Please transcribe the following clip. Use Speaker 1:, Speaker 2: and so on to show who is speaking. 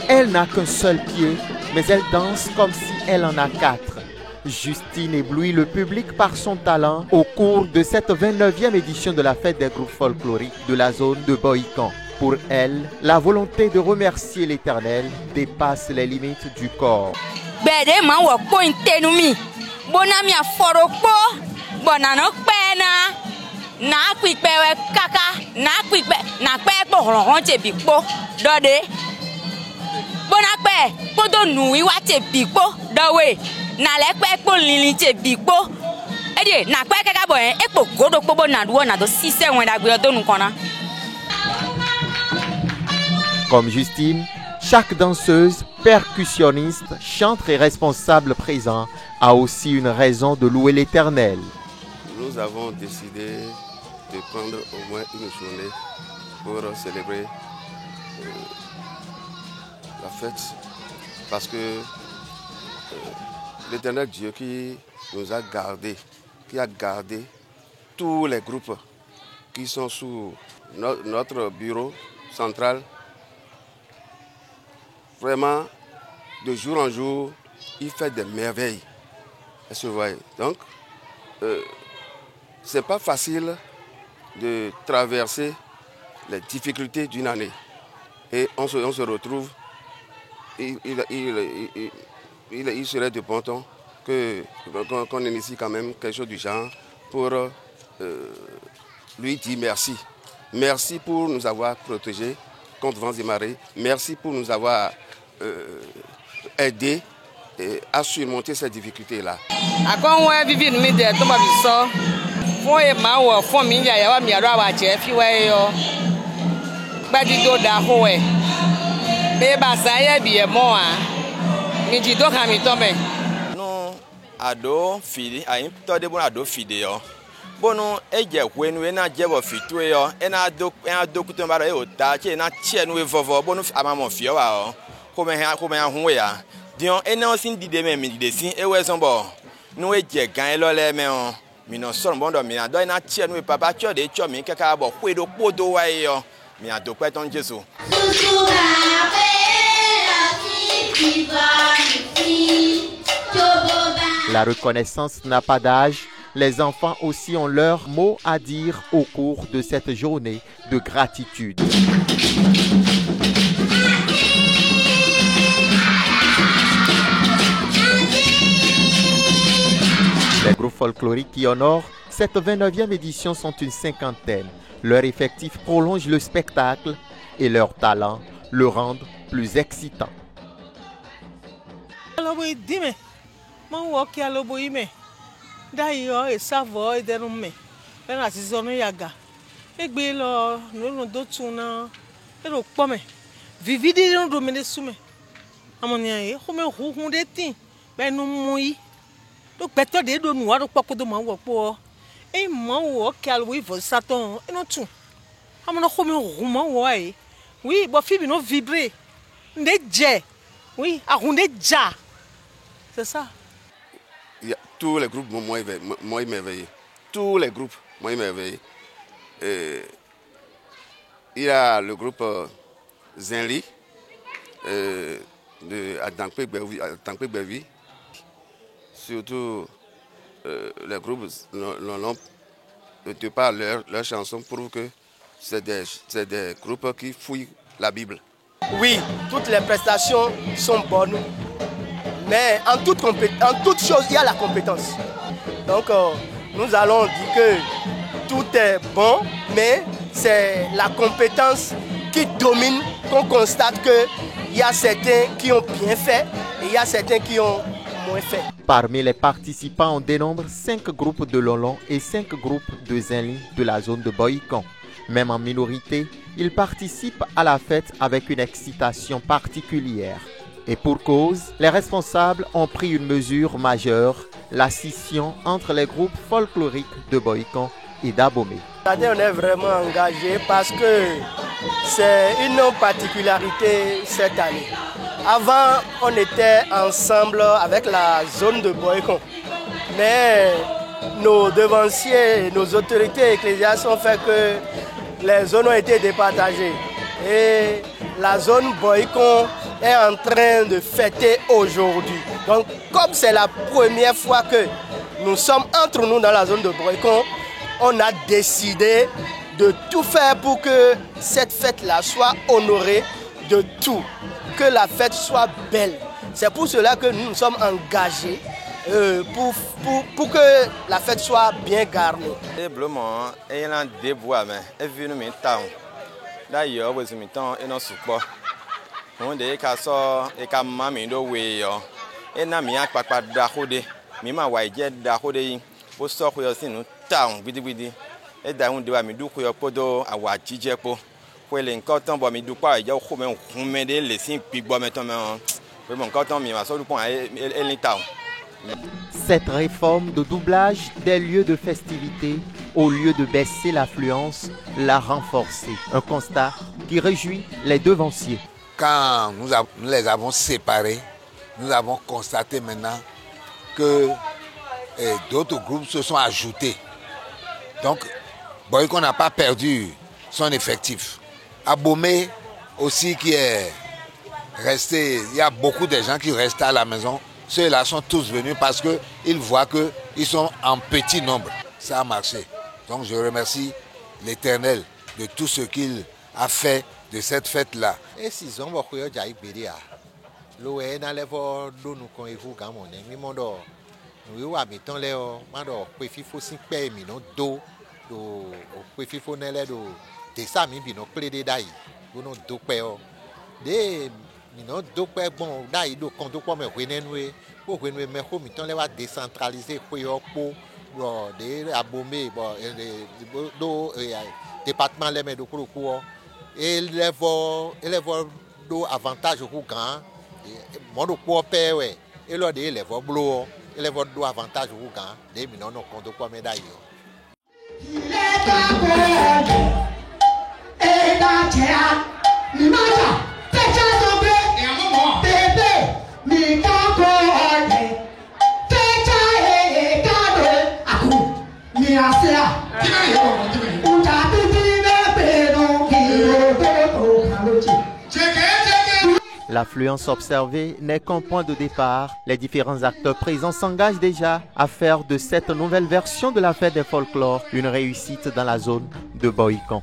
Speaker 1: Elle n'a qu'un seul pied, mais elle danse comme si elle en a 4. Justine éblouit le public par son talent au cours de cette 29e édition de la fête des groupes folkloriques de la zone de Bohican. Pour elle, la volonté de remercier l'Éternel dépasse les limites du corps. Comme Justine, chaque danseuse, percussionniste, chanteur et responsable présent a aussi une raison de louer l'Éternel.
Speaker 2: Nous avons décidé de prendre au moins une journée pour célébrer la fête, parce que l'Éternel Dieu qui nous a gardés, qui a gardé tous les groupes qui sont sous notre bureau central, vraiment, de jour en jour, il fait des merveilles. Est-ce que vous voyez? Donc, ce n'est pas facile de traverser les difficultés d'une année. Et on se retrouve, il serait de bon ton qu'on initie quand même quelque chose du genre pour lui dire merci. Merci pour nous avoir protégés contre vents et marées. Merci pour nous avoir aidés à surmonter ces difficultés-là.
Speaker 3: Ado fili ayin to de bon ado fide yo bono eje kwenu e na jebo fitu yo e na do kuto ba o ta che na che nu vovo bono amamo fio wa o ko me hu ya dion e na sin dide me mi de sin e we son bo nu eje gan lo le me o mi no so bon do mi na do na che nu papa cho de cho mi kaka bo kwe do podo wa yo mi ado pe ton Jesu.
Speaker 1: La reconnaissance n'a pas d'âge. Les enfants aussi ont leur mot à dire au cours de cette journée de gratitude. Les groupes folkloriques qui honorent cette 29e édition sont une cinquantaine. Leur effectif prolonge le spectacle et leur talent le rendent plus excitant.
Speaker 4: D'ailleurs, et ça va aider nous. Ben la saison yaga. Et bien là, nous do tuna. Et le pomme. Vivi de nous dominer soume. Amonia, comme un de tin. Ben nous mouille. Donc peut-être de nous avoir pas de mango pour. Et moi, qu'elle oui vos Satan. Et non tout. Amona comme un rouman ouais. Oui, bon fibi non vibrer. Ndje. Oui, à ronde ja. C'est ça.
Speaker 2: Tous les groupes m'ont émerveillé. Tous les groupes m'ont émerveillé. Il y a le groupe Zenli de Tankpe Bevi. Surtout les groupes de par leurs chansons prouvent que c'est des groupes qui fouillent la Bible.
Speaker 5: Oui, toutes les prestations sont bonnes. Mais en toute chose, il y a la compétence. Donc, nous allons dire que tout est bon, mais c'est la compétence qui domine, qu'on constate qu'il y a certains qui ont bien fait et il y a certains qui ont moins fait.
Speaker 1: Parmi les participants, on dénombre 5 groupes de Lolon et 5 groupes de Zenli de la zone de Bohican. Même en minorité, ils participent à la fête avec une excitation particulière. Et pour cause, les responsables ont pris une mesure majeure, la scission entre les groupes folkloriques de Bohican et d'Abomey.
Speaker 5: On est vraiment engagé parce que c'est une particularité cette année. Avant, on était ensemble avec la zone de Boycon. Mais nos devanciers, nos autorités ecclésiastiques ont fait que les zones ont été départagées. Et la zone Boycon est en train de fêter aujourd'hui. Donc, comme c'est la première fois que nous sommes entre nous dans la zone de Boycon, on a décidé de tout faire pour que cette fête-là soit honorée de tout, que la fête soit belle. C'est pour cela que nous nous sommes engagés pour que la fête soit bien garnie.
Speaker 3: D'ailleurs, vous avez temps et non support. On dit qu'à ça et qu'à mamie do way yo. Et na mi ak papa d'akode. Mi ma wa je d'akode yi. Pour so ko yo sinu town bidi. Et da on de wa mi du ko yo podo awa jije po. Pour les nkotan bo mi du pa je ko me de le sin pi bo meton me. Pour mon nkotan mi ma so du pon e town.
Speaker 1: Cette réforme de doublage des lieux de festivité, au lieu de baisser l'affluence, l'a renforcée. Un constat qui réjouit les devanciers.
Speaker 6: Quand nous les avons séparés, nous avons constaté maintenant que d'autres groupes se sont ajoutés. Donc, Boycon n'a pas perdu son effectif. Abomey aussi qui est resté, il y a beaucoup de gens qui restent à la maison. Ceux-là sont tous venus parce qu'ils voient qu'ils sont en petit nombre. Ça a marché. Donc je remercie l'Éternel de tout ce qu'il a fait de cette fête-là.
Speaker 7: Et si on va faire des choses, l'OE n'a pas de nous qu'on évoque à mon ami. Nous habitons les gens qui font 5 pays, nous do, qui font des samis, nous plaidons d'ailleurs, nous do des non donc bon là il doit compter quoi mais renouer pour renouer mais comme ils va décentraliser pour des Abomey bon do département les mais do cours et les do avantage au grand mon do quoi père ouais et là des les blo et les do avantage au grand des non compte quoi mais d'ailleurs
Speaker 8: et
Speaker 1: L'affluence observée n'est qu'un point de départ. Les différents acteurs présents s'engagent déjà à faire de cette nouvelle version de la fête des folklores une réussite dans la zone de Boycon.